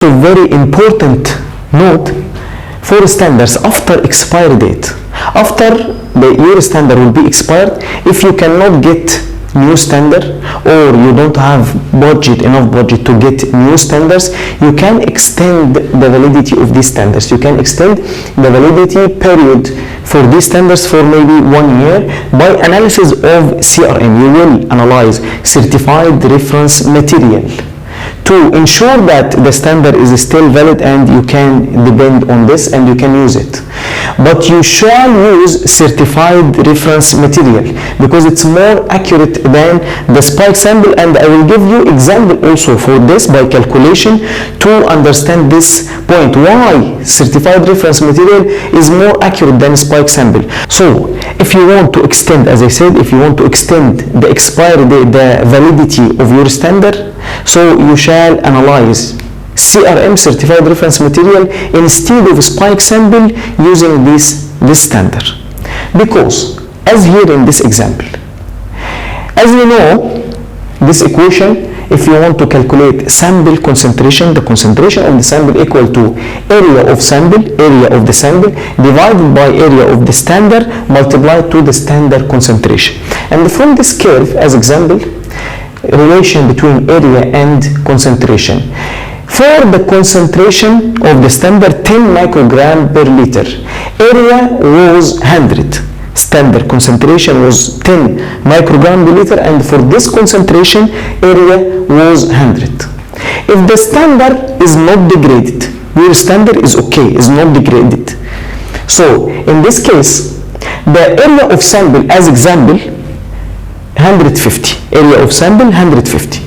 So very important note for standards after expiry date. After your standard will be expired, if you cannot get new standard or you don't have enough budget to get new standards, you can extend the validity of these standards. You can extend the validity period for these standards for maybe 1 year by analysis of CRM. You will analyze certified reference material to ensure that the standard is still valid and you can depend on this and you can use it. But you shall use certified reference material because it's more accurate than the spike sample, and I will give you example also for this by calculation to understand this point, why certified reference material is more accurate than spike sample. So if you want to extend, as I said, if you want to extend the expiry date, the validity of your standard, so you shall analyze CRM, certified reference material, instead of spike sample using this standard. Because as here in this example, as you know, this equation, if you want to calculate sample concentration, the concentration of the sample equal to area of the sample divided by area of the standard multiplied to the standard concentration. And from this curve, as example, relation between area and concentration. For the concentration of the standard 10 microgram per liter, area was 100. Standard concentration was 10 microgram per liter, and for this concentration, area was 100. If the standard is not degraded, your standard is okay, is not degraded. So in this case, the area of sample, as example, 150, area of sample 150,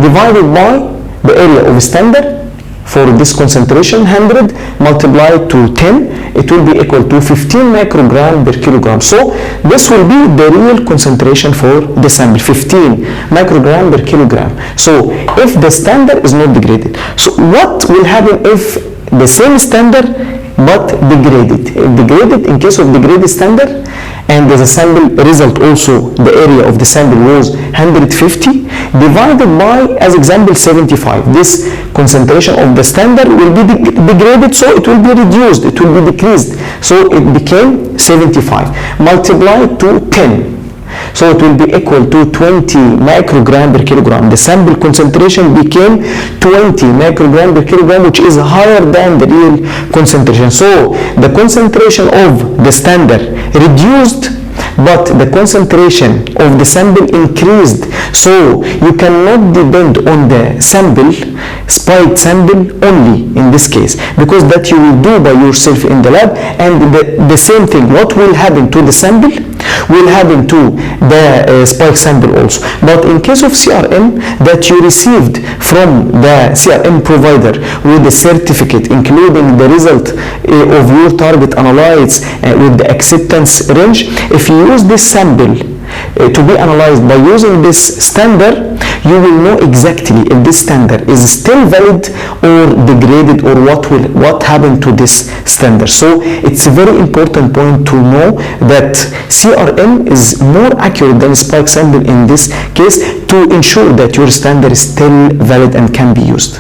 divided by the area of standard for this concentration 100 multiplied to 10, it will be equal to 15 microgram per kilogram. So this will be the real concentration for the sample, 15 microgram per kilogram. So if the standard is not degraded, so what will happen if the same standard but degraded? Degraded, in case of degraded standard, and the sample result also, the area of the sample was 150 divided by, as example, 75. This concentration of the standard will be degraded, so it will be reduced, it will be decreased. So it became 75 multiplied to 10. So it will be equal to 20 microgram per kilogram. The sample concentration became 20 microgram per kilogram, which is higher than the real concentration. So the concentration of the standard reduced, but the concentration of the sample increased. So you cannot depend on the sample, spiked sample only in this case, because that you will do by yourself in the lab, and the same thing, what will happen to the sample will happen to the spike sample also. But in case of CRM that you received from the CRM provider with the certificate including the result of your target analytes with the acceptance range, if you use this sample to be analyzed by using this standard, you will know exactly if this standard is still valid or degraded, or what happened to this standard. So it's a very important point to know that CRM is more accurate than spike sample in this case to ensure that your standard is still valid and can be used.